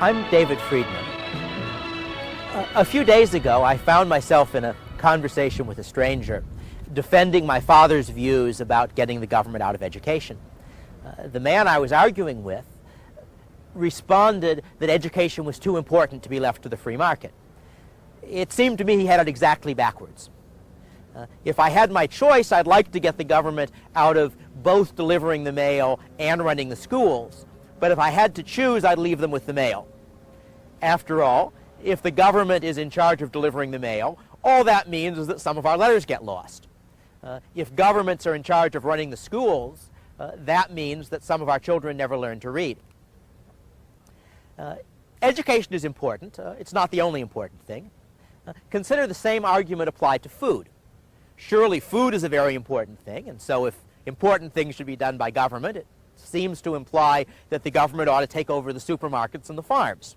I'm David Friedman. A few days ago, I found myself in a conversation with a stranger, defending my father's views about getting the government out of education. The man I was arguing with responded that education was too important to be left to the free market. It seemed to me he had it exactly backwards. If I had my choice, I'd like to get the government out of both delivering the mail and running the schools. But if I had to choose, I'd leave them with the mail. After all, if the government is in charge of delivering the mail, all that means is that some of our letters get lost. If governments are in charge of running the schools, that means that some of our children never learn to read. Education is important. It's not the only important thing. Consider the same argument applied to food. Surely food is a very important thing, and so if important things should be done by government, it seems to imply that the government ought to take over the supermarkets and the farms.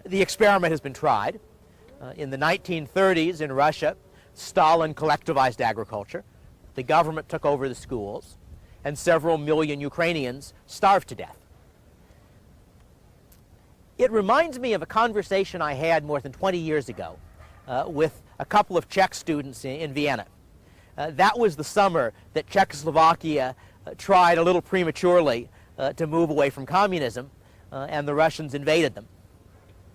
The experiment has been tried. In the 1930s in Russia, Stalin collectivized agriculture. The government took over the schools, and several million Ukrainians starved to death. It reminds me of a conversation I had more than 20 years ago with a couple of Czech students in Vienna. That was the summer that Czechoslovakia tried a little prematurely to move away from communism, and the Russians invaded them.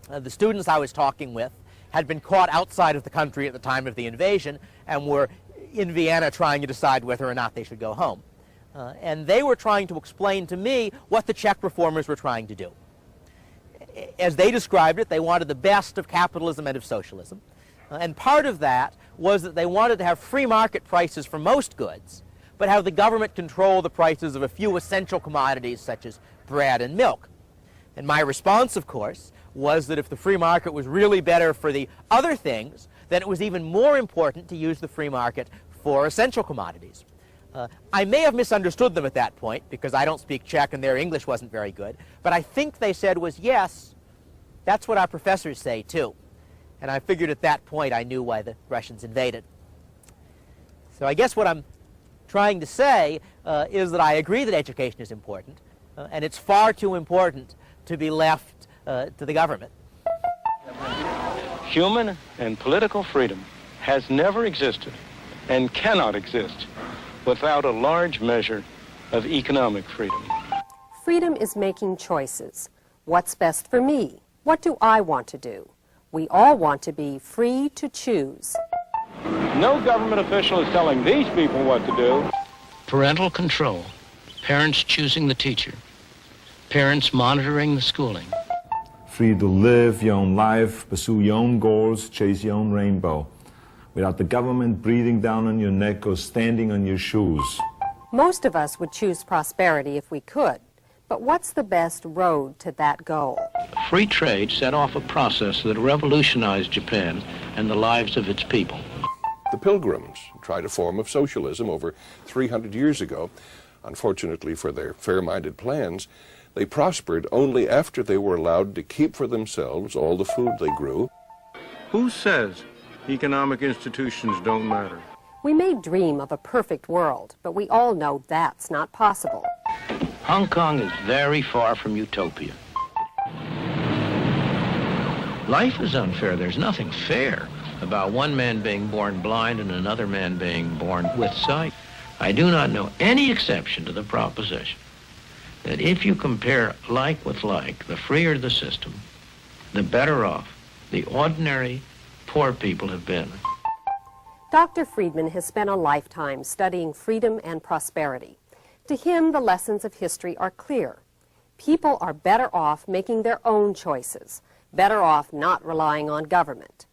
The students I was talking with had been caught outside of the country at the time of the invasion and were in Vienna trying to decide whether or not they should go home. And they were trying to explain to me what the Czech reformers were trying to do. As they described it, they wanted the best of capitalism and of socialism. And part of that was that they wanted to have free market prices for most goods, but have the government control the prices of a few essential commodities such as bread and milk. And my response, of course, was that if the free market was really better for the other things, then it was even more important to use the free market for essential commodities. I may have misunderstood them at that point, because I don't speak Czech and their English wasn't very good, but I think they said was, yes, that's what our professors say too. And I figured at that point I knew why the Russians invaded. So I guess what I'm trying to say is that I agree that education is important, and it's far too important to be left to the government. Human and political freedom has never existed and cannot exist without a large measure of economic freedom. Freedom is making choices. What's best for me? What do I want to do? We all want to be free to choose. No government official is telling these people what to do. Parental control, parents choosing the teacher, parents monitoring the schooling. Free to live your own life, pursue your own goals, chase your own rainbow, without the government breathing down on your neck or standing on your shoes. Most of us would choose prosperity if we could, but what's the best road to that goal? Free trade set off a process that revolutionized Japan and the lives of its people. The Pilgrims tried a form of socialism over 300 years ago. Unfortunately for their fair-minded plans, they prospered only after they were allowed to keep for themselves all the food they grew. Who says economic institutions don't matter? We may dream of a perfect world, but we all know that's not possible. Hong Kong is very far from utopia. Life is unfair. There's nothing fair about one man being born blind and another man being born with sight. I do not know any exception to the proposition that if you compare like with like, the freer the system, the better off the ordinary poor people have been. Dr. Friedman has spent a lifetime studying freedom and prosperity. To him, the lessons of history are clear. People are better off making their own choices, better off not relying on government.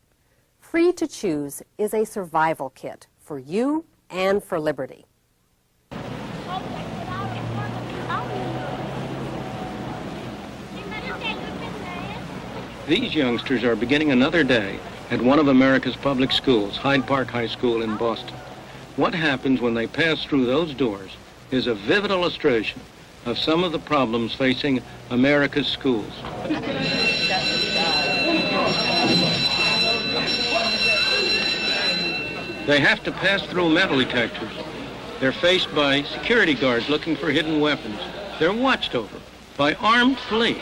Free to choose is a survival kit for you and for liberty. These youngsters are beginning another day at one of America's public schools, Hyde Park High School in Boston. What happens when they pass through those doors is a vivid illustration of some of the problems facing America's schools. They have to pass through metal detectors. They're faced by security guards looking for hidden weapons. They're watched over by armed police.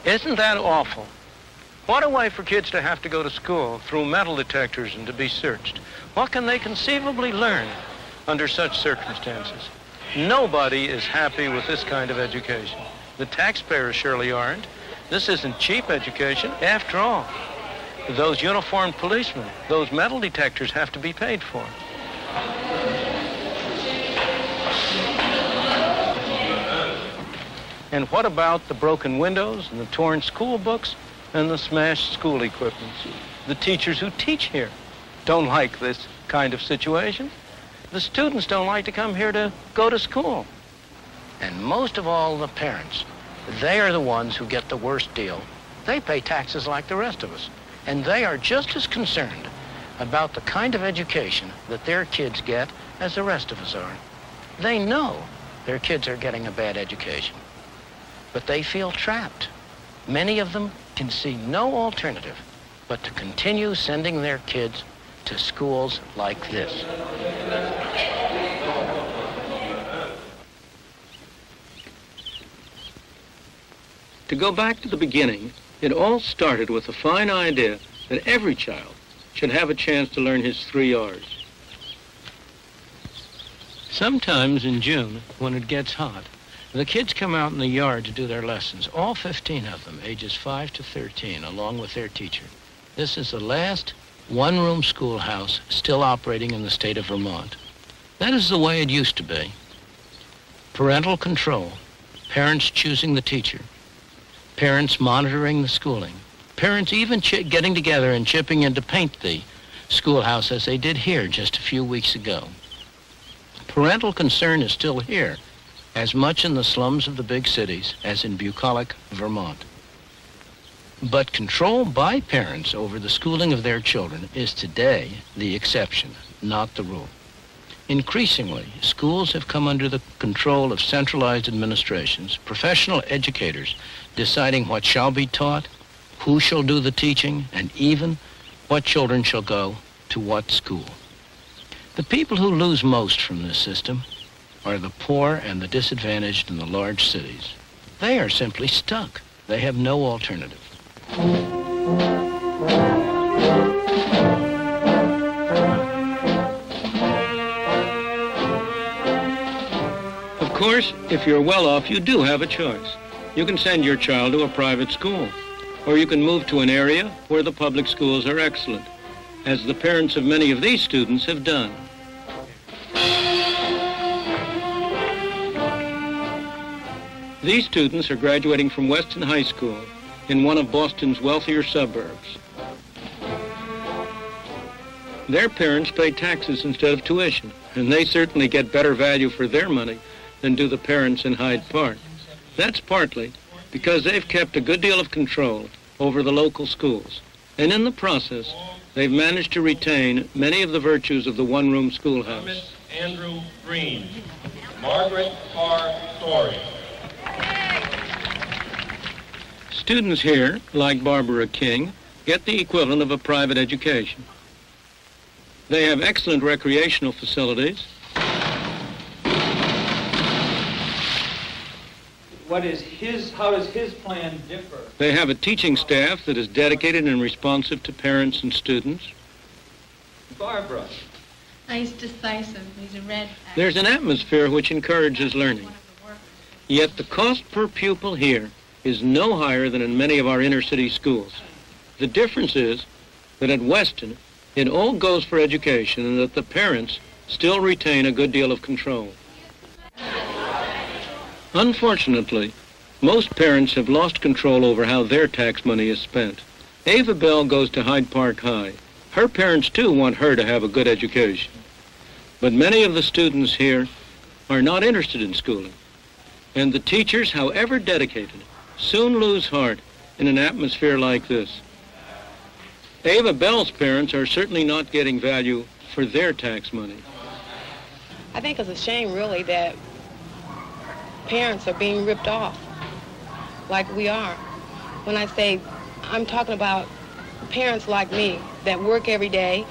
Isn't that awful? What a way for kids to have to go to school through metal detectors and to be searched. What can they conceivably learn under such circumstances? Nobody is happy with this kind of education. The taxpayers surely aren't. This isn't cheap education. After all, those uniformed policemen, those metal detectors have to be paid for. And what about the broken windows and the torn school books and the smashed school equipment? The teachers who teach here don't like this kind of situation. The students don't like to come here to go to school. And most of all, the parents. They are the ones who get the worst deal. They pay taxes like the rest of us. And they are just as concerned about the kind of education that their kids get as the rest of us are. They know their kids are getting a bad education, but they feel trapped. Many of them can see no alternative but to continue sending their kids to schools like this. To go back to the beginning, it all started with the fine idea that every child should have a chance to learn his 3 R's. Sometimes in June, when it gets hot, the kids come out in the yard to do their lessons, all 15 of them, ages 5 to 13, along with their teacher. This is the last one-room schoolhouse still operating in the state of Vermont. That is the way it used to be. Parental control, parents choosing the teacher, parents monitoring the schooling, parents even getting together and chipping in to paint the schoolhouse as they did here just a few weeks ago. Parental concern is still here, as much in the slums of the big cities as in bucolic Vermont. But control by parents over the schooling of their children is today the exception, not the rule. Increasingly, schools have come under the control of centralized administrations, professional educators deciding what shall be taught, who shall do the teaching, and even what children shall go to what school. The people who lose most from this system are the poor and the disadvantaged in the large cities. They are simply stuck. They have no alternative. Of course, if you're well off, you do have a choice. You can send your child to a private school, or you can move to an area where the public schools are excellent, as the parents of many of these students have done. These students are graduating from Weston High School in one of Boston's wealthier suburbs. Their parents pay taxes instead of tuition, and they certainly get better value for their money than do the parents in Hyde Park. That's partly because they've kept a good deal of control over the local schools, and in the process, they've managed to retain many of the virtues of the one-room schoolhouse. Thomas Andrew Green, Margaret R. Story. Students here, like Barbara King, get the equivalent of a private education. They have excellent recreational facilities. How does his plan differ? They have a teaching staff that is dedicated and responsive to parents and students. Barbara. He's decisive. He's a red. There's an atmosphere which encourages learning. Yet the cost per pupil here is no higher than in many of our inner city schools. The difference is that at Weston, it all goes for education and that the parents still retain a good deal of control. Unfortunately, most parents have lost control over how their tax money is spent. Ava Bell goes to Hyde Park High. Her parents, too, want her to have a good education. But many of the students here are not interested in schooling. And the teachers, however dedicated, soon lose heart in an atmosphere like this. Ava Bell's parents are certainly not getting value for their tax money. I think it's a shame, really, that parents are being ripped off like we are. When I say, I'm talking about parents like me that work every day,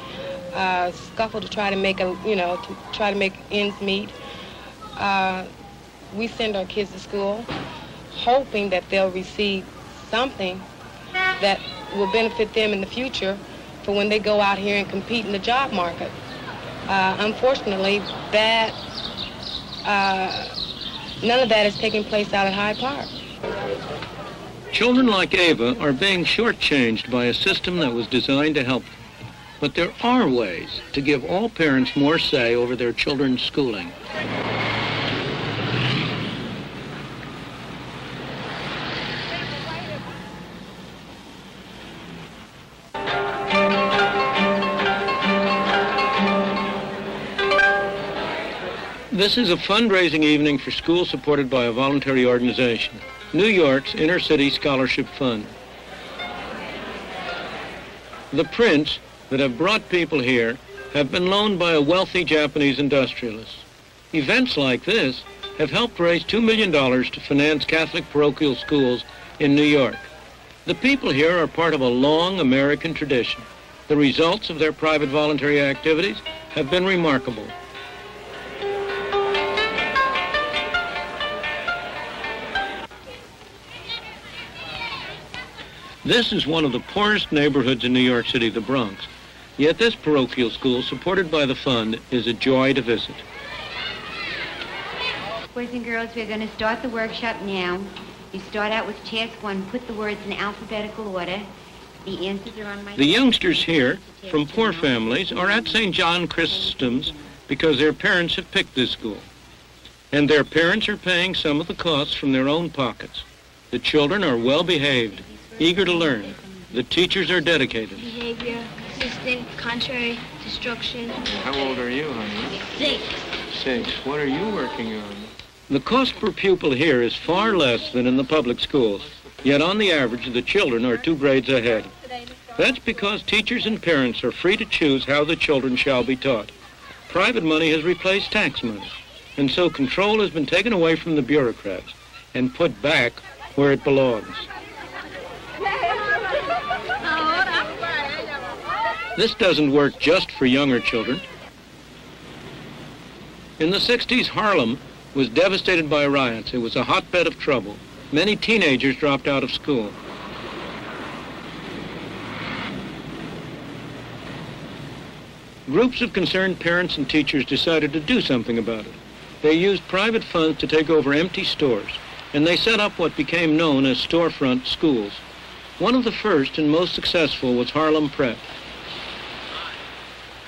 scuffle to try to make ends meet. We send our kids to school hoping that they'll receive something that will benefit them in the future for when they go out here and compete in the job market. Unfortunately, that none of that is taking place out at Hyde Park. Children like Ava are being shortchanged by a system that was designed to help them. But there are ways to give all parents more say over their children's schooling. This is a fundraising evening for schools supported by a voluntary organization, New York's Inner City Scholarship Fund. The prints that have brought people here have been loaned by a wealthy Japanese industrialist. Events like this have helped raise $2 million to finance Catholic parochial schools in New York. The people here are part of a long American tradition. The results of their private voluntary activities have been remarkable. This is one of the poorest neighborhoods in New York City, the Bronx. Yet this parochial school, supported by the fund, is a joy to visit. Boys and girls, we're going to start the workshop now. You start out with task 1, put the words in alphabetical order. The answers are on my... The youngsters here, from poor families, are at St. John Chrysostom's because their parents have picked this school. And their parents are paying some of the costs from their own pockets. The children are well behaved, eager to learn. The teachers are dedicated. Behavior, consistent, contrary, destruction. How old are you, honey? 6. 6. What are you working on? The cost per pupil here is far less than in the public schools. Yet on the average, the children are 2 grades ahead. That's because teachers and parents are free to choose how the children shall be taught. Private money has replaced tax money, and so control has been taken away from the bureaucrats and put back where it belongs. This doesn't work just for younger children. In the 60s, Harlem was devastated by riots. It was a hotbed of trouble. Many teenagers dropped out of school. Groups of concerned parents and teachers decided to do something about it. They used private funds to take over empty stores, and they set up what became known as storefront schools. One of the first and most successful was Harlem Prep.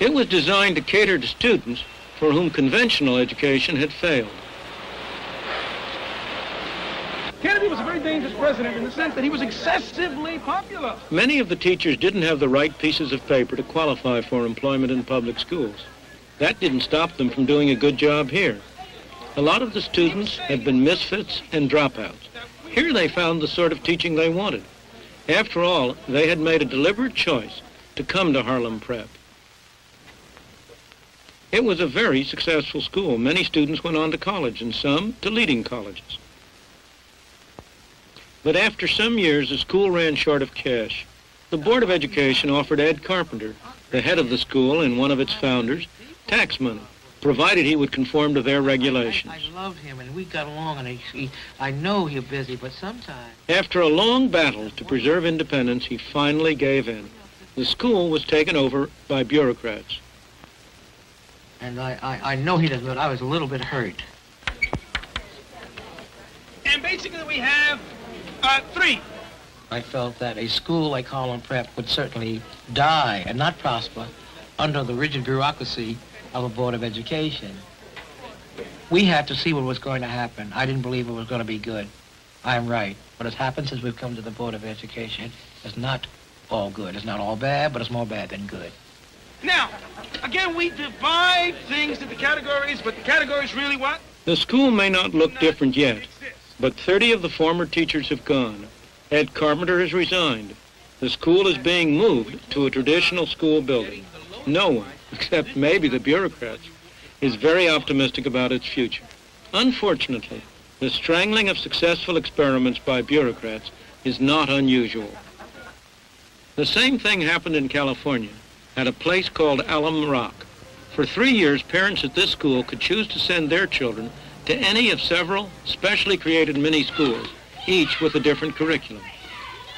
It was designed to cater to students for whom conventional education had failed. Kennedy was a very dangerous president in the sense that he was excessively popular. Many of the teachers didn't have the right pieces of paper to qualify for employment in public schools. That didn't stop them from doing a good job here. A lot of the students had been misfits and dropouts. Here they found the sort of teaching they wanted. After all, they had made a deliberate choice to come to Harlem Prep. It was a very successful school. Many students went on to college, and some to leading colleges. But after some years, the school ran short of cash. The Board of Education offered Ed Carpenter, the head of the school and one of its founders, tax money, provided he would conform to their regulations. I love him, and we got along, and I know he's busy, but sometimes... After a long battle to preserve independence, he finally gave in. The school was taken over by bureaucrats. And I know he doesn't, but I was a little bit hurt. And basically we have 3. I felt that a school like Harlem Prep would certainly die and not prosper under the rigid bureaucracy of a Board of Education. We had to see what was going to happen. I didn't believe it was going to be good. I am right. What has happened since we've come to the Board of Education is not all good. It's not all bad, but it's more bad than good. Now, again, we divide things into categories, but the categories really what? The school may not look different yet, but 30 of the former teachers have gone. Ed Carpenter has resigned. The school is being moved to a traditional school building. No one, except maybe the bureaucrats, is very optimistic about its future. Unfortunately, the strangling of successful experiments by bureaucrats is not unusual. The same thing happened in California at a place called Alum Rock. For 3 years, parents at this school could choose to send their children to any of several specially created mini schools, each with a different curriculum.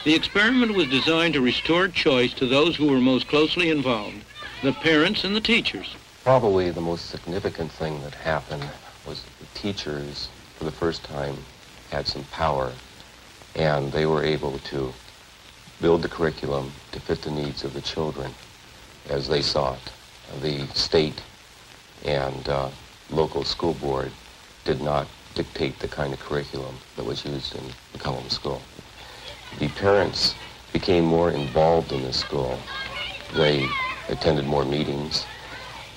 The experiment was designed to restore choice to those who were most closely involved, the parents and the teachers. Probably the most significant thing that happened was the teachers, for the first time, had some power, and they were able to build the curriculum to fit the needs of the children as they saw it. The state and local school board did not dictate the kind of curriculum that was used in the Cullum School. The parents became more involved in the school. They attended more meetings.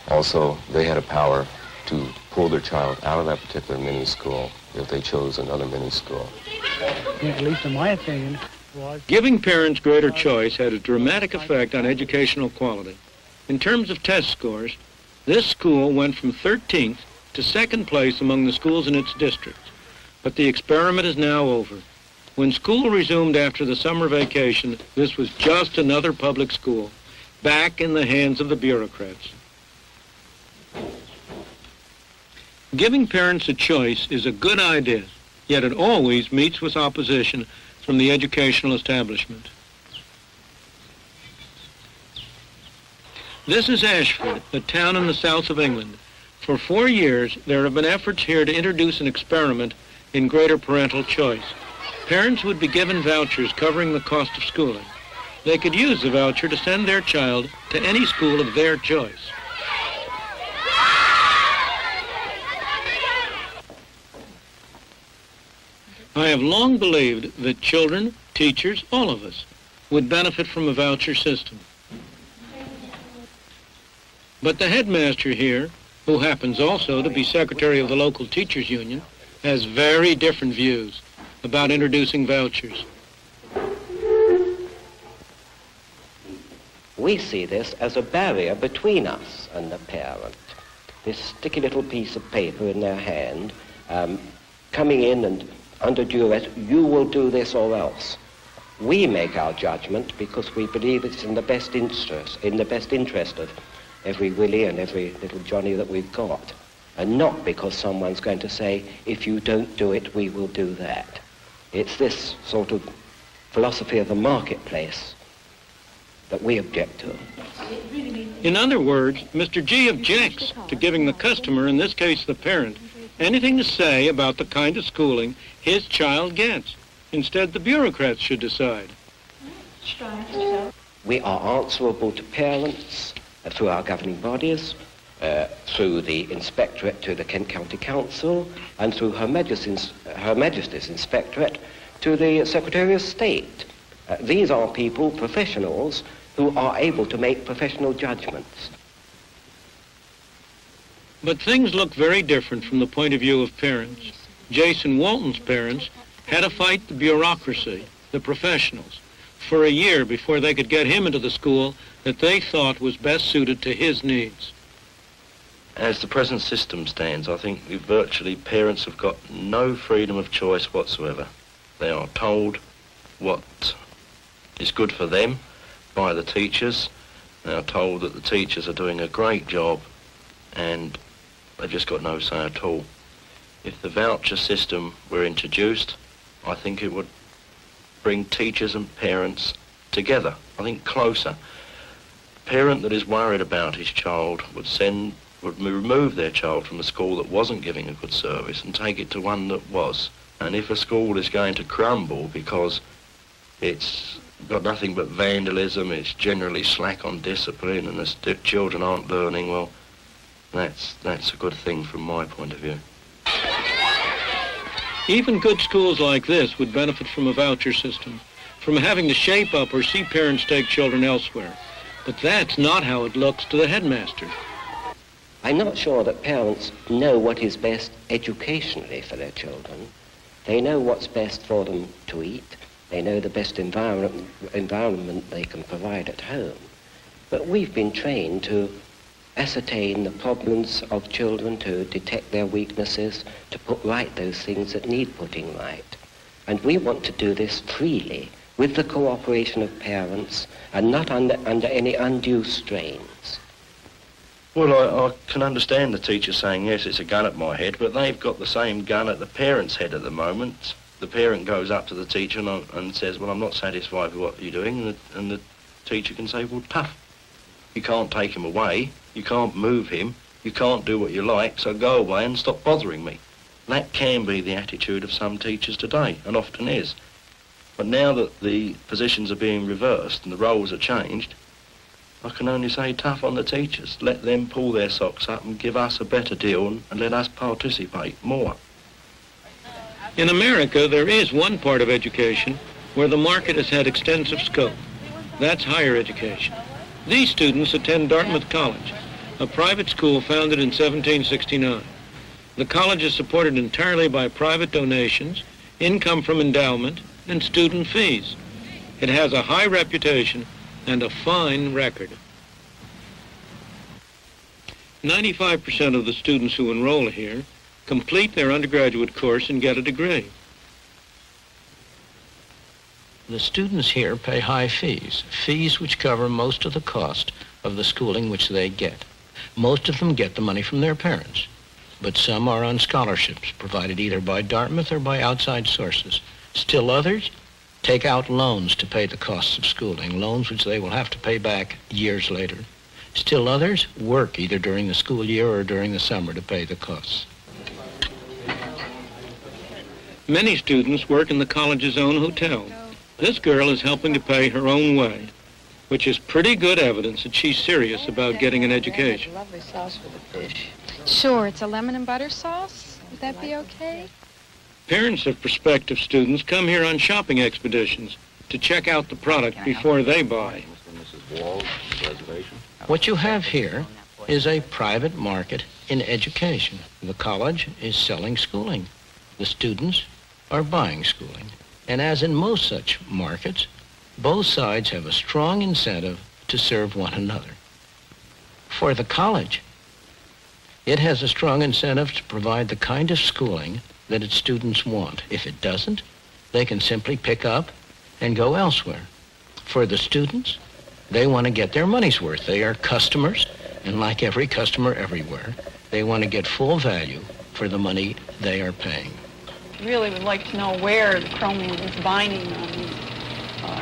Also, they had a power to pull their child out of that particular mini-school if they chose another mini-school. At least in my opinion, was... Giving parents greater choice had a dramatic effect on educational quality. In terms of test scores, this school went from 13th to 2nd place among the schools in its district. But the experiment is now over. When school resumed after the summer vacation, this was just another public school, back in the hands of the bureaucrats. Giving parents a choice is a good idea, yet it always meets with opposition from the educational establishment. This is Ashford, a town in the south of England. For 4 years, there have been efforts here to introduce an experiment in greater parental choice. Parents would be given vouchers covering the cost of schooling. They could use the voucher to send their child to any school of their choice. I have long believed that children, teachers, all of us, would benefit from a voucher system. But the headmaster here, who happens also to be secretary of the local teachers union, has very different views about introducing vouchers. We see this as a barrier between us and the parent. This sticky little piece of paper in their hand, coming in and under duress, you will do this or else. We make our judgment because we believe it's in the best interest of every Willie and every little Johnny that we've got, and not because someone's going to say, if you don't do it, we will do that. It's this sort of philosophy of the marketplace that we object to. In other words, Mr. G objects to giving the customer, in this case the parent, anything to say about the kind of schooling his child gets. Instead, the bureaucrats should decide. We are answerable to parents through our governing bodies, through the inspectorate to the Kent County Council, and through Her Majesty's Inspectorate to the Secretary of State. These are people, professionals, who are able to make professional judgments. But things look very different from the point of view of parents. Jason Walton's parents had to fight the bureaucracy, the professionals, for a year before they could get him into the school that they thought was best suited to his needs. As the present system stands, I think virtually parents have got no freedom of choice whatsoever. They are told what is good for them by the teachers. They are told that the teachers are doing a great job, and they've just got no say at all. If the voucher system were introduced, I think it would bring teachers and parents together, I think closer. A parent that is worried about his child would remove their child from a school that wasn't giving a good service and take it to one that was. And if a school is going to crumble because it's got nothing but vandalism, it's generally slack on discipline, and the children aren't learning, well, that's a good thing from my point of view. Even good schools like this would benefit from a voucher system, from having to shape up or see parents take children elsewhere. But that's not how it looks to the headmaster. I'm not sure that parents know what is best educationally for their children. They know what's best for them to eat. They know the best environment they can provide at home. But we've been trained to ascertain the problems of children, to detect their weaknesses, to put right those things that need putting right. And we want to do this freely, with the cooperation of parents, and not under any undue strains. Well, I can understand the teacher saying, yes, it's a gun at my head, but they've got the same gun at the parents' head at the moment. the parent goes up to the teacher and says, well, I'm not satisfied with what you're doing, and the teacher can say, well, tough. You can't take him away, you can't move him, you can't do what you like, so go away and stop bothering me. That can be the attitude of some teachers today, and often is. But now that the positions are being reversed and the roles are changed, I can only say tough on the teachers. Let them pull their socks up and give us a better deal and let us participate more. In America, there is one part of education where the market has had extensive scope. That's higher education. These students attend Dartmouth College, a private school founded in 1769. The college is supported entirely by private donations, income from endowment, and student fees. It has a high reputation and a fine record. 95% of the students who enroll here complete their undergraduate course and get a degree. The students here pay high fees, fees which cover most of the cost of the schooling which they get. Most of them get the money from their parents, but some are on scholarships provided either by Dartmouth or by outside sources. Still others take out loans to pay the costs of schooling, loans which they will have to pay back years later. Still others work either during the school year or during the summer to pay the costs. Many students work in the college's own hotel. This girl is helping to pay her own way, which is pretty good evidence that she's serious about getting an education. Lovely sauce for the fish. Sure, it's a lemon and butter sauce. Would that be okay? Parents of prospective students come here on shopping expeditions to check out the product before they buy. What you have here is a private market in education. The college is selling schooling. The students are buying schooling. And as in most such markets, both sides have a strong incentive to serve one another. For the college, it has a strong incentive to provide the kind of schooling that its students want. If it doesn't, they can simply pick up and go elsewhere. For the students, they want to get their money's worth. They are customers, and like every customer everywhere, they want to get full value for the money they are paying. Really would like to know where the chromium is binding on these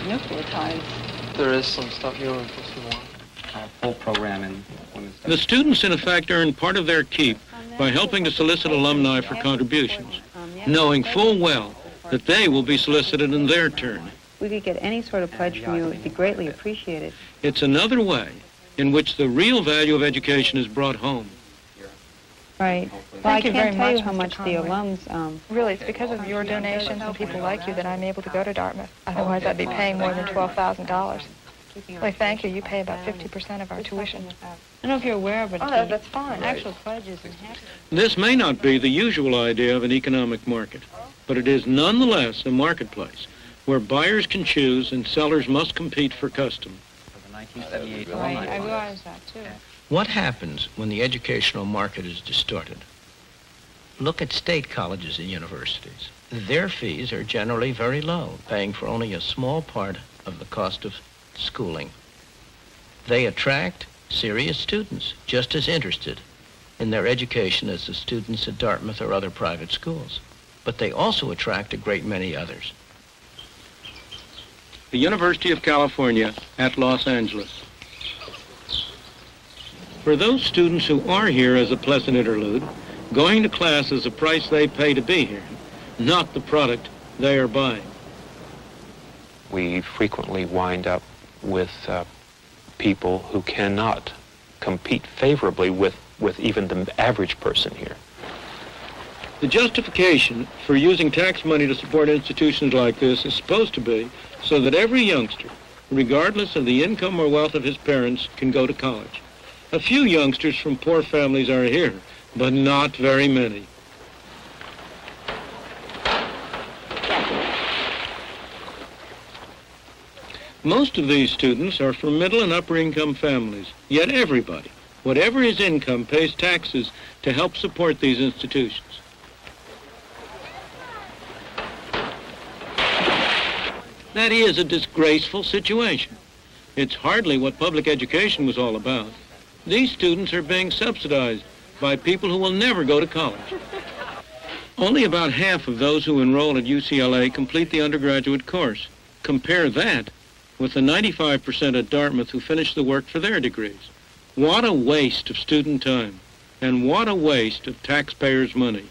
nucleotides. There is some stuff here if you want. Full program in. The students, in effect, earn part of their keep by helping to solicit alumni for contributions, knowing full well that they will be solicited in their turn. If we could get any sort of pledge from you, it would be greatly appreciated. It's another way in which the real value of education is brought home. Right. Well, I can't tell you how much the alums... Really, it's because of your donations and people like you that I'm able to go to Dartmouth. Otherwise, I'd be paying more than $12,000. Well, thank you. You pay about 50% of our tuition. I don't know if you're aware of it. Oh, that's fine. Actual pledges and This may not be the usual idea of an economic market, but it is nonetheless a marketplace where buyers can choose and sellers must compete for custom. Right, I realize that, too. What happens when the educational market is distorted? Look at state colleges and universities. Their fees are generally very low, paying for only a small part of the cost of schooling. They attract serious students, just as interested in their education as the students at Dartmouth or other private schools. But they also attract a great many others. The University of California at Los Angeles. For those students who are here as a pleasant interlude, going to class is a price they pay to be here, not the product they are buying. We frequently wind up with people who cannot compete favorably with even the average person here. The justification for using tax money to support institutions like this is supposed to be so that every youngster, regardless of the income or wealth of his parents, can go to college. A few youngsters from poor families are here, but not very many. Most of these students are from middle and upper income families, yet everybody, whatever his income, pays taxes to help support these institutions. That is a disgraceful situation. It's hardly what public education was all about. These students are being subsidized by people who will never go to college. Only about half of those who enroll at UCLA complete the undergraduate course. Compare that with the 95% at Dartmouth who finish the work for their degrees. What a waste of student time, and what a waste of taxpayers' money.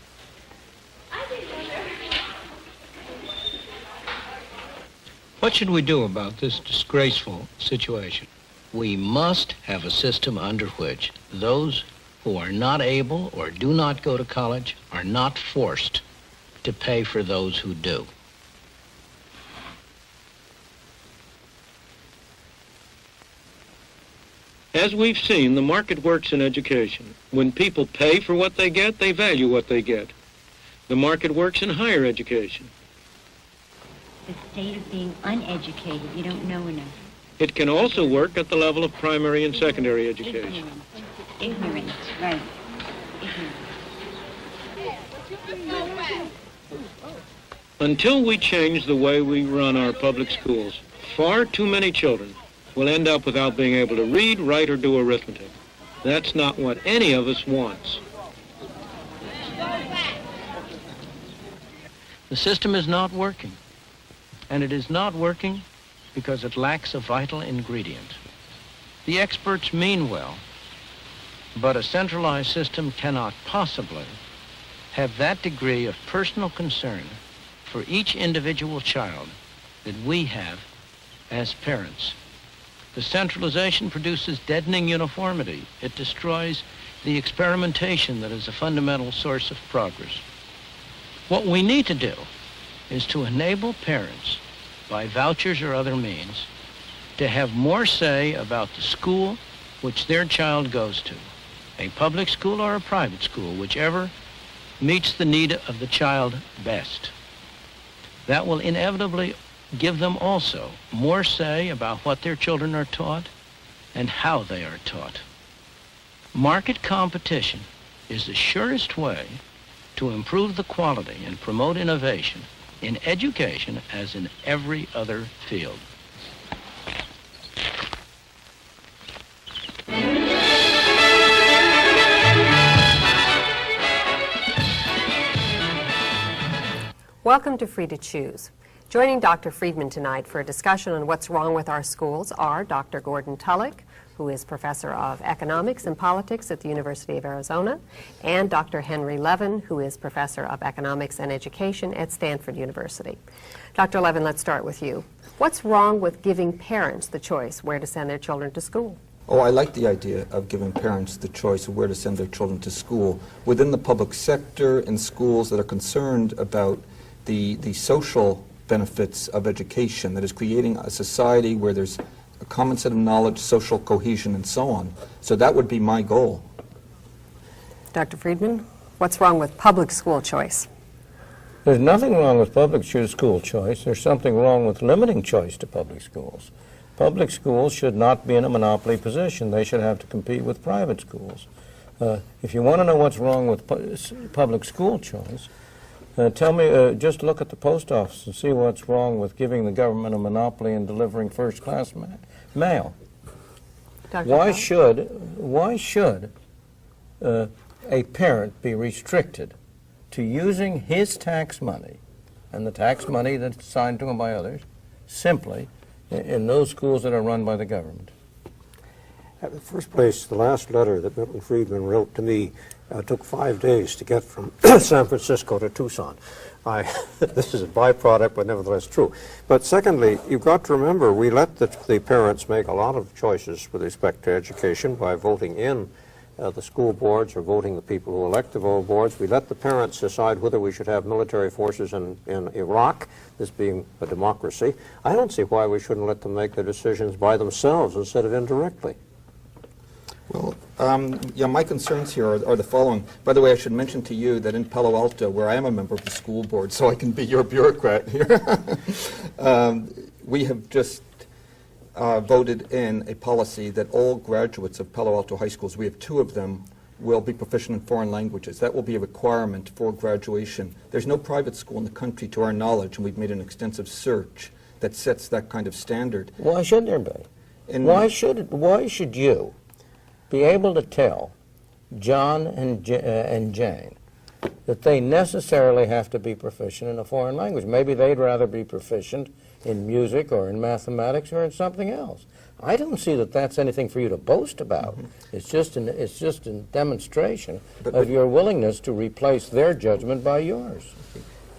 What should we do about this disgraceful situation? We must have a system under which those who are not able or do not go to college are not forced to pay for those who do. As we've seen, the market works in education. When people pay for what they get, they value what they get. The market works in higher education. The state of being uneducated, you don't know enough. It can also work at the level of primary and secondary education. Ignorance, right. Until we change the way we run our public schools, far too many children will end up without being able to read, write, or do arithmetic. That's not what any of us wants. The system is not working, and it is not working because it lacks a vital ingredient. The experts mean well, but a centralized system cannot possibly have that degree of personal concern for each individual child that we have as parents. The centralization produces deadening uniformity. It destroys the experimentation that is a fundamental source of progress. What we need to do is to enable parents, by vouchers or other means, to have more say about the school which their child goes to, a public school or a private school, whichever meets the need of the child best. That will inevitably give them also more say about what their children are taught and how they are taught. Market competition is the surest way to improve the quality and promote innovation in education as in every other field. Welcome to Free to Choose. Joining Dr. Friedman tonight for a discussion on what's wrong with our schools are Dr. Gordon Tullock, who is Professor of Economics and Politics at the University of Arizona, and Dr. Henry Levin, who is Professor of Economics and Education at Stanford University. Dr. Levin, let's start with you. What's wrong with giving parents the choice where to send their children to school? Oh, I like the idea of giving parents the choice of where to send their children to school within the public sector, in schools that are concerned about the social benefits of education, that is creating a society where there's a common set of knowledge, social cohesion, and so on. So that would be my goal. Dr. Friedman, what's wrong with public school choice? There's nothing wrong with public school choice. There's something wrong with limiting choice to public schools. Public schools should not be in a monopoly position. They should have to compete with private schools. If you want to know what's wrong with public school choice, tell me, just look at the post office and see what's wrong with giving the government a monopoly in delivering first-class mail. Why should a parent be restricted to using his tax money and the tax money that's assigned to him by others simply in those schools that are run by the government? In the first place, the last letter that Milton Friedman wrote to me took 5 days to get from San Francisco to Tucson. This is a byproduct, but nevertheless true. But secondly, you've got to remember, we let the parents make a lot of choices with respect to education by voting in the school boards or voting the people who elect the boards. We let the parents decide whether we should have military forces in Iraq, this being a democracy. I don't see why we shouldn't let them make their decisions by themselves instead of indirectly. Well, yeah, my concerns here are the following. By the way, I should mention to you that in Palo Alto, where I am a member of the school board, so I can be your bureaucrat here, we have just voted in a policy that all graduates of Palo Alto high schools, we have 2 of them, will be proficient in foreign languages. That will be a requirement for graduation. There's no private school in the country, to our knowledge, and we've made an extensive search that sets that kind of standard. Why should there be? Why should you be able to tell John and Jane that they necessarily have to be proficient in a foreign language. Maybe they'd rather be proficient in music or in mathematics or in something else. I don't see that that's anything for you to boast about. It's just a demonstration of your willingness to replace their judgment by yours.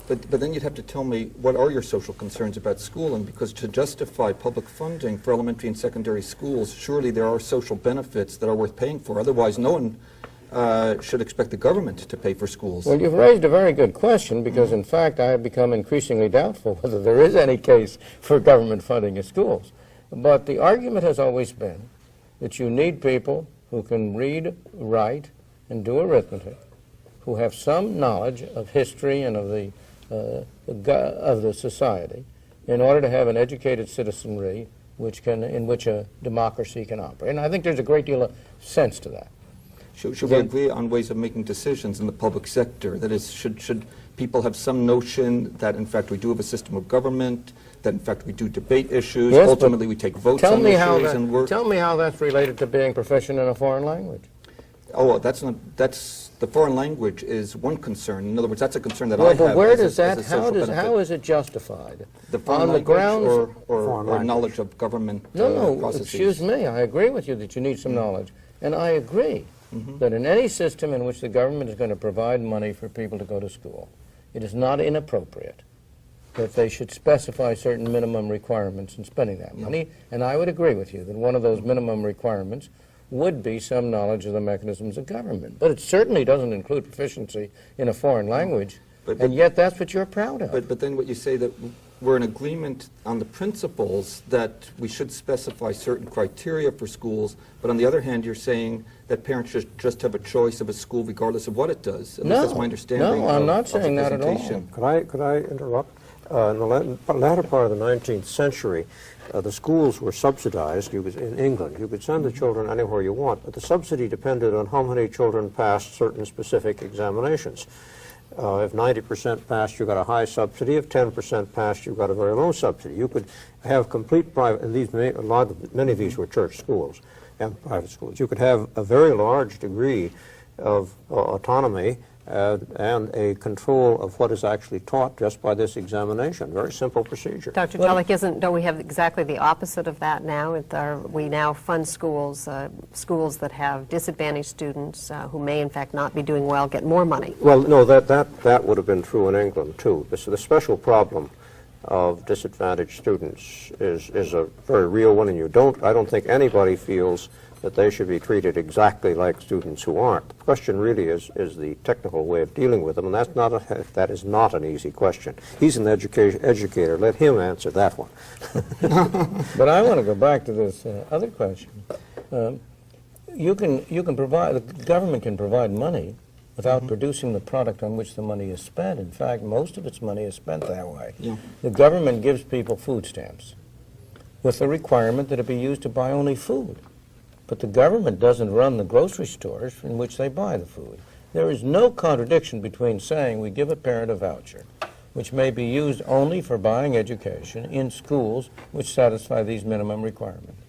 But then you'd have to tell me, what are your social concerns about schooling? Because to justify public funding for elementary and secondary schools, surely there are social benefits that are worth paying for. Otherwise, no one should expect the government to pay for schools. Well, you've raised a very good question, because in fact I have become increasingly doubtful whether there is any case for government funding of schools. But the argument has always been that you need people who can read, write, and do arithmetic, who have some knowledge of history and of the society, in order to have an educated citizenry in which a democracy can operate. And I think there's a great deal of sense to that. Should we agree on ways of making decisions in the public sector? That is, should people have some notion that, in fact, we do have a system of government, that, in fact, we do debate issues, yes, ultimately we take votes on issues and work? Tell me how that's related to being proficient in a foreign language. Oh, the foreign language is one concern. In other words, that's a concern that well, I have. But where does that, how is it justified? The foreign language or knowledge of government processes? Excuse me, I agree with you that you need some knowledge. And I agree that in any system in which the government is going to provide money for people to go to school, it is not inappropriate that they should specify certain minimum requirements in spending that money. And I would agree with you that one of those minimum requirements would be some knowledge of the mechanisms of government. But it certainly doesn't include proficiency in a foreign language, and yet that's what you're proud of. But then what you say, that we're in agreement on the principles that we should specify certain criteria for schools, but on the other hand, you're saying that parents should just have a choice of a school regardless of what it does. At least that's my understanding. No, I'm not saying that at all. Could I interrupt? In the latter part of the 19th century, the schools were subsidized. In England, you could send the children anywhere you want, but the subsidy depended on how many children passed certain specific examinations. If 90% passed, you got a high subsidy. If 10% passed, you got a very low subsidy. You could have complete private, and many of these were church schools and private schools. You could have a very large degree of autonomy and a control of what is actually taught just by this examination. Very simple procedure. Dr. Jellick, don't we have exactly the opposite of that now? We now fund schools that have disadvantaged students who may in fact not be doing well get more money. Well, no, that would have been true in England too. The special problem of disadvantaged students is a very real one, and I don't think anybody feels that they should be treated exactly like students who aren't. The question really is the technical way of dealing with them, and that is not an easy question. He's an educator. Let him answer that one. But I want to go back to this other question. You can provide, the government can provide money without producing the product on which the money is spent. In fact, most of its money is spent that way. Yeah. The government gives people food stamps with the requirement that it be used to buy only food. But the government doesn't run the grocery stores in which they buy the food. There is no contradiction between saying we give a parent a voucher, which may be used only for buying education in schools which satisfy these minimum requirements.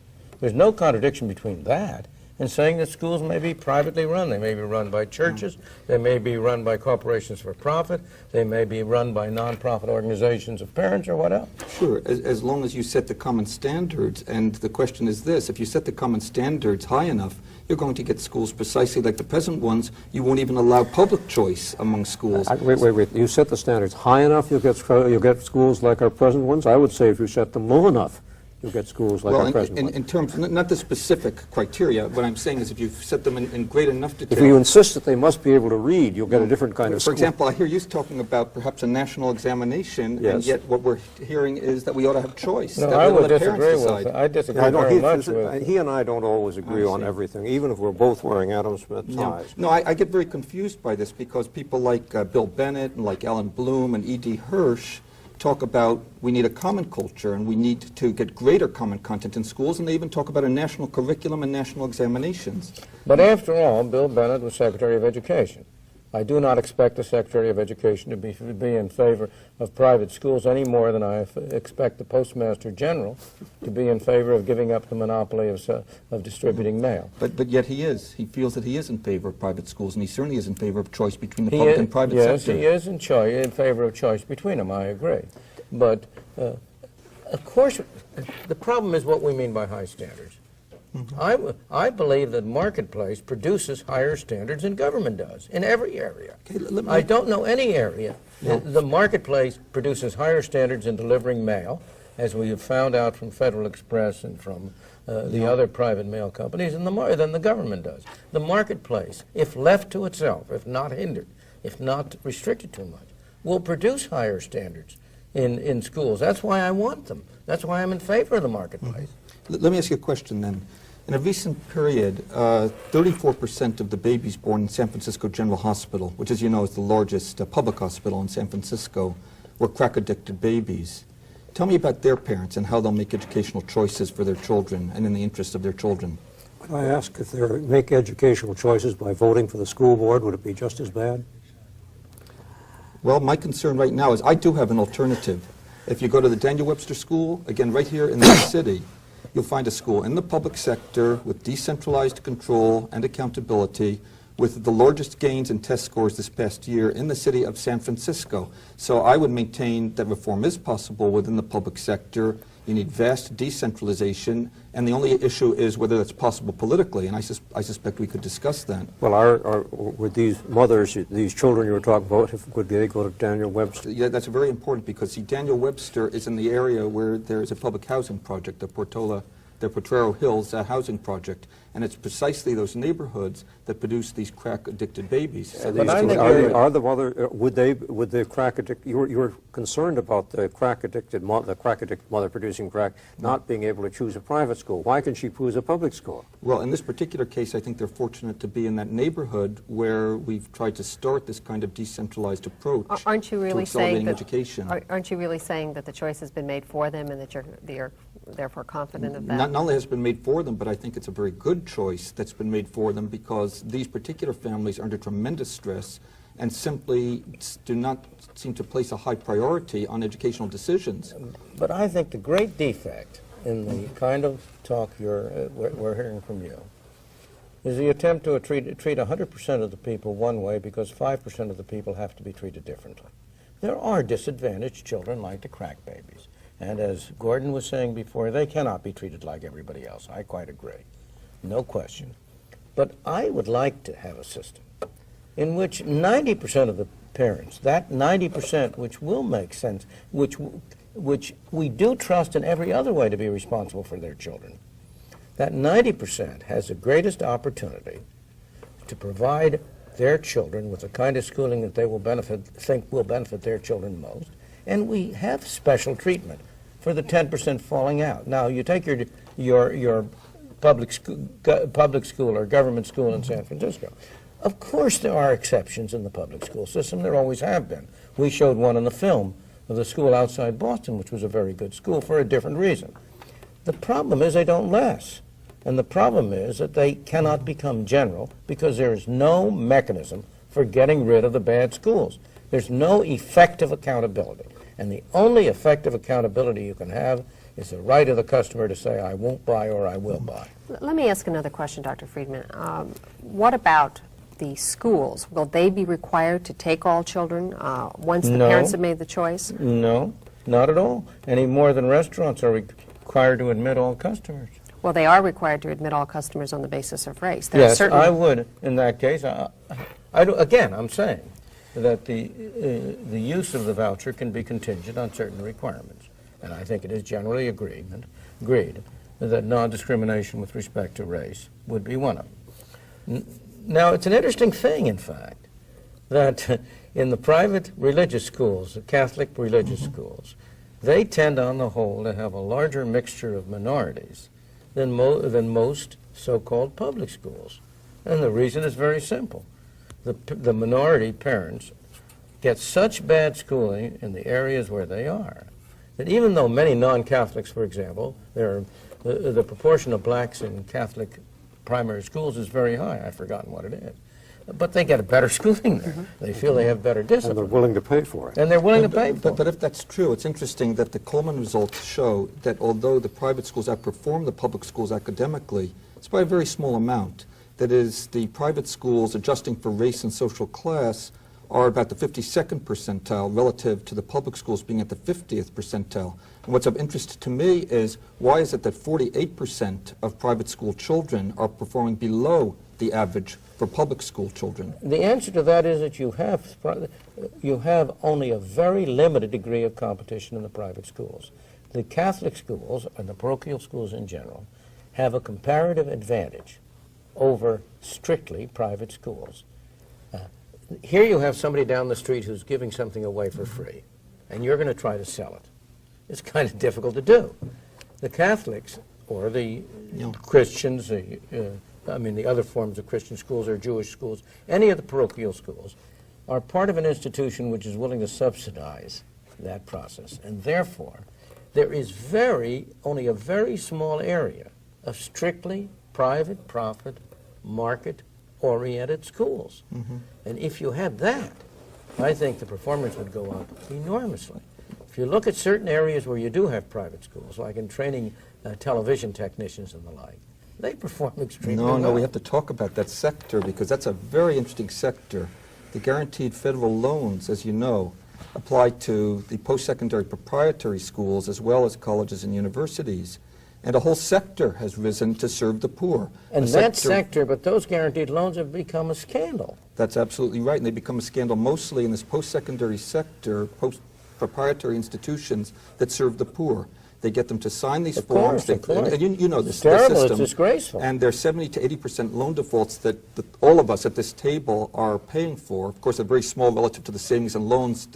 There's no contradiction between that and saying that schools may be privately run. They may be run by churches, they may be run by corporations for profit, they may be run by non-profit organizations of parents, or what else. Sure, as long as you set the common standards, and the question is this: if you set the common standards high enough, you're going to get schools precisely like the present ones. You won't even allow public choice among schools. Wait. You set the standards high enough, you'll get schools like our present ones? I would say if you set them low enough, you'll get schools like our present ones. In terms, not the specific criteria, what I'm saying is if you set them in great enough detail. If you insist that they must be able to read, you'll get a different kind of school. For example, I hear you talking about perhaps a national examination, and yet what we're hearing is that we ought to have choice. No, I would disagree with that. I disagree very much with He and I don't always agree on everything, even if we're both wearing Adam Smith ties. No, I get very confused by this because people like Bill Bennett and like Alan Bloom and E.D. Hirsch talk about we need a common culture and we need to get greater common content in schools, and they even talk about a national curriculum and national examinations. But after all, Bill Bennett was Secretary of Education. I do not expect the Secretary of Education to be in favor of private schools any more than I expect the Postmaster General to be in favor of giving up the monopoly of distributing mail. But yet he is. He feels that he is in favor of private schools, and he certainly is in favor of choice between the public and private sector. Yes, he is in favor of choice between them, I agree. But, of course, the problem is what we mean by high standards. I believe that marketplace produces higher standards than government does in every area. Okay, I don't know any area. The marketplace produces higher standards in delivering mail, as we have found out from Federal Express and from the other private mail companies, than the government does. The marketplace, if left to itself, if not hindered, if not restricted too much, will produce higher standards in schools. That's why I want them. That's why I'm in favor of the marketplace. Let me ask you a question then. In a recent period, 34% of the babies born in San Francisco General Hospital, which as you know is the largest public hospital in San Francisco, were crack-addicted babies. Tell me about their parents and how they'll make educational choices for their children and in the interest of their children. Could I ask if they make educational choices by voting for the school board, would it be just as bad? Well, my concern right now is I do have an alternative. If you go to the Daniel Webster School, again right here in this city, you'll find a school in the public sector with decentralized control and accountability with the largest gains in test scores this past year in the city of San Francisco. So I would maintain that reform is possible within the public sector. You need vast decentralization, and the only issue is whether that's possible politically, and I suspect we could discuss that. Well, with these mothers, these children you were talking about, would they go to Daniel Webster? Yeah, that's very important because, see, Daniel Webster is in the area where there is a public housing project, the Potrero Hills housing project, and it's precisely those neighborhoods that produce these crack-addicted babies. So are the mother? Would the crack addict? You were concerned about the crack-addicted mother producing crack not being able to choose a private school. Why can she choose a public school? Well, in this particular case, I think they're fortunate to be in that neighborhood where we've tried to start this kind of decentralized approach. Aren't you really to accelerating saying that, education? Aren't you really saying that the choice has been made for them and that you're therefore confident of that? Not only has it been made for them, but I think it's a very good choice that's been made for them because these particular families are under tremendous stress and simply do not seem to place a high priority on educational decisions. But I think the great defect in the kind of talk we're hearing from you is the attempt to treat 100% of the people one way because 5% of the people have to be treated differently. There are disadvantaged children like the crack babies. And as Gordon was saying before, they cannot be treated like everybody else. I quite agree. No question. But I would like to have a system in which 90% of the parents, that 90% which will make sense, which we do trust in every other way to be responsible for their children, that 90% has the greatest opportunity to provide their children with the kind of schooling that they will think will benefit their children most. And we have special treatment for the 10% falling out. Now, you take your public school or government school in San Francisco. Of course there are exceptions in the public school system. There always have been. We showed one in the film of the school outside Boston, which was a very good school for a different reason. The problem is they don't last. And the problem is that they cannot become general because there is no mechanism for getting rid of the bad schools. There's no effective accountability. And the only effective accountability you can have is the right of the customer to say, I won't buy or I will buy. Let me ask another question, Dr. Friedman. What about the schools? Will they be required to take all children once the parents have made the choice? No, not at all. Any more than restaurants are required to admit all customers. Well, they are required to admit all customers on the basis of race. Yes, I would in that case. Again, I'm saying that the use of the voucher can be contingent on certain requirements. And I think it is generally agreed that non-discrimination with respect to race would be one of them. Now, it's an interesting thing, in fact, that in the private religious schools, the Catholic religious schools, they tend on the whole to have a larger mixture of minorities than most so-called public schools. And the reason is very simple. The minority parents get such bad schooling in the areas where they are that even though many non-Catholics, for example, the proportion of blacks in Catholic primary schools is very high. I've forgotten what it is. but they get a better schooling there. They feel they have better discipline. And they're willing to pay for it. And they're willing to pay for it. But if that's true, it's interesting that the Coleman results show that although the private schools outperform the public schools academically, it's by a very small amount. That is, the private schools, adjusting for race and social class, are about the 52nd percentile relative to the public schools being at the 50th percentile. And what's of interest to me is, why is it that 48% of private school children are performing below the average for public school children? The answer to that is that you have only a very limited degree of competition in the private schools. The Catholic schools, and the parochial schools in general, have a comparative advantage over strictly private schools. Here you have somebody down the street who's giving something away for free, and you're going to try to sell it. It's kind of difficult to do. The Catholics, or the Christians, the other forms of Christian schools or Jewish schools, any of the parochial schools, are part of an institution which is willing to subsidize that process. And therefore, there is only a very small area of strictly private, profit, market-oriented schools. And if you had that, I think the performance would go up enormously. If you look at certain areas where you do have private schools, like in training television technicians and the like, they perform extremely well. No, we have to talk about that sector, because that's a very interesting sector. The guaranteed federal loans, as you know, apply to the post-secondary proprietary schools as well as colleges and universities. And a whole sector has risen to serve the poor. And that sector, but those guaranteed loans have become a scandal. That's absolutely right, and they become a scandal mostly in this post-secondary sector, post-proprietary institutions that serve the poor. They get them to sign these forms. Of course. And you know this It's terrible, system. it's disgraceful. And there's 70 to 80% loan defaults that all of us at this table are paying for. Of course, they're very small relative to the savings and loans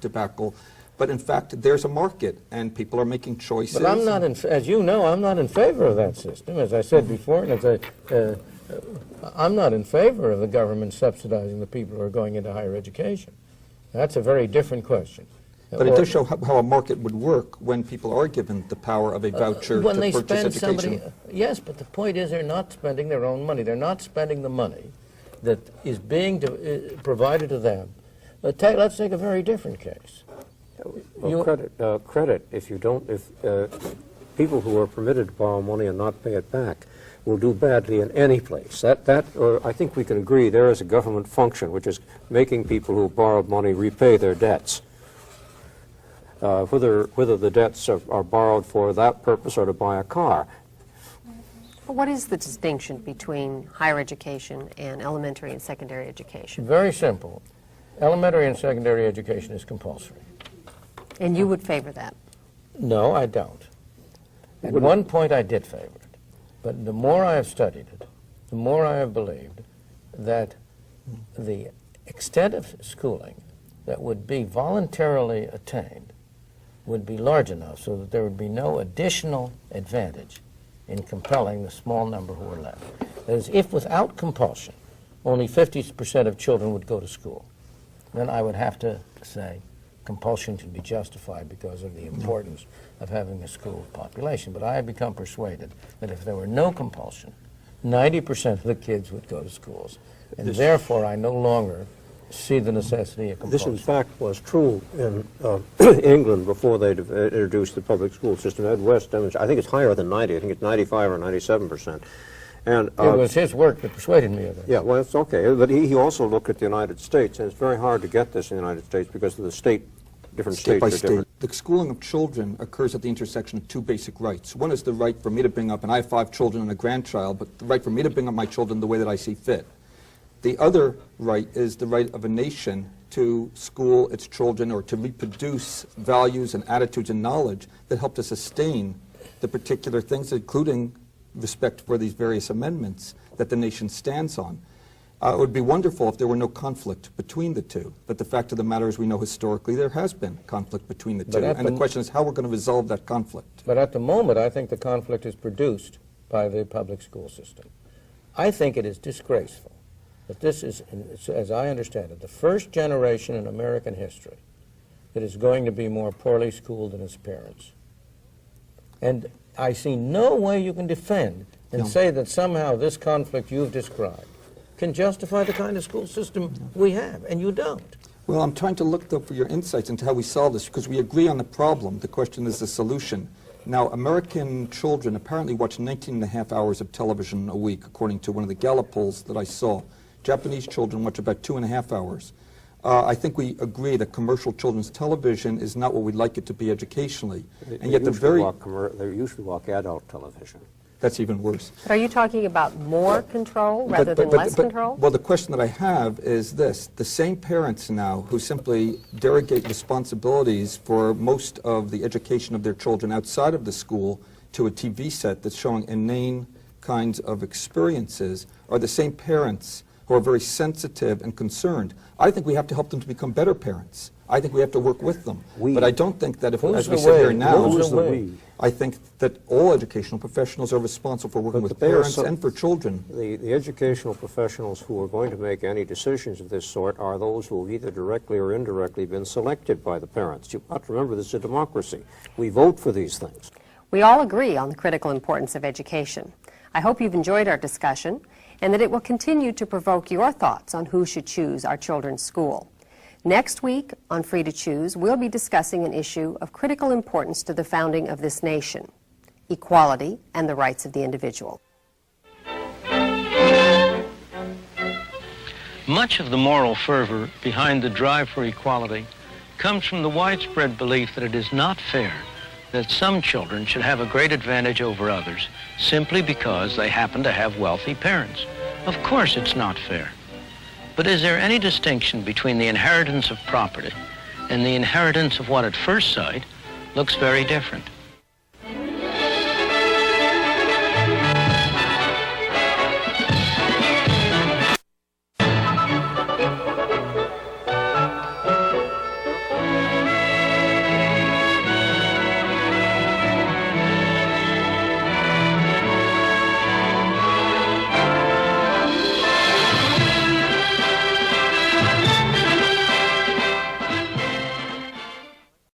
debacle. But in fact, there's a market, and people are making choices. But I'm not, as you know, I'm not in favor of that system. As I said before, and I'm not in favor of the government subsidizing the people who are going into higher education. That's a very different question. But it does show how a market would work when people are given the power of a voucher to purchase education. Yes, but the point is they're not spending their own money. They're not spending the money that is being provided to them. Let's take a very different case. Well, credit. If people who are permitted to borrow money and not pay it back will do badly in any place. I think we can agree there is a government function which is making people who borrowed money repay their debts. Whether the debts are borrowed for that purpose or to buy a car. What is the distinction between higher education and elementary and secondary education? Very simple. Elementary and secondary education is compulsory. And you would favor that? No, I don't. At one point I did favor it. But the more I have studied it, the more I have believed that the extent of schooling that would be voluntarily attained would be large enough so that there would be no additional advantage in compelling the small number who are left. That is, if without compulsion only 50% of children would go to school, then I would have to say compulsion should be justified because of the importance of having a school population. But I have become persuaded that if there were no compulsion, 90% of the kids would go to schools. And therefore, I no longer see the necessity of compulsion. This, in fact, was true in England before they introduced the public school system. Ed West demonstrated, I think it's higher than 90. I think it's 95 or 97%. And, it was his work that persuaded me of it. Yeah, well, it's okay. But he also looked at the United States, and it's very hard to get this in the United States because of the different states are different. The schooling of children occurs at the intersection of two basic rights. One is the right for me to bring up, and I have 5 children and a grandchild, but the right for me to bring up my children the way that I see fit. The other right is the right of a nation to school its children or to reproduce values and attitudes and knowledge that help to sustain the particular things, including respect for these various amendments that the nation stands on. It would be wonderful if there were no conflict between the two, but the fact of the matter is we know historically there has been conflict between the two, and the question is how we're going to resolve that conflict. But at the moment, I think the conflict is produced by the public school system. I think it is disgraceful that this is, as I understand it, the first generation in American history that is going to be more poorly schooled than its parents. And I see no way you can defend and say that somehow this conflict you've described can justify the kind of school system we have, and you don't. Well, I'm trying to look, though, for your insights into how we solve this, because we agree on the problem. The question is the solution. Now, American children apparently watch 19.5 hours of television a week, according to one of the Gallup polls that I saw. Japanese children watch about 2.5 hours. I think we agree that commercial children's television is not what we'd like it to be educationally. And yet they usually walk adult television. That's even worse. But are you talking about more control rather than less control? Well, the question that I have is this. The same parents now who simply derogate responsibilities for most of the education of their children outside of the school to a TV set that's showing inane kinds of experiences are the same parents who are very sensitive and concerned. I think we have to help them to become better parents. I think we have to work with them. But I don't think that if, as we sit here now, I think that all educational professionals are responsible for working with parents and for children. The educational professionals who are going to make any decisions of this sort are those who have either directly or indirectly been selected by the parents. You've got to remember this is a democracy. We vote for these things. We all agree on the critical importance of education. I hope you've enjoyed our discussion and that it will continue to provoke your thoughts on who should choose our children's school. Next week on Free to Choose, we'll be discussing an issue of critical importance to the founding of this nation, equality and the rights of the individual. Much of the moral fervor behind the drive for equality comes from the widespread belief that it is not fair that some children should have a great advantage over others simply because they happen to have wealthy parents. Of course it's not fair. But is there any distinction between the inheritance of property and the inheritance of what at first sight looks very different?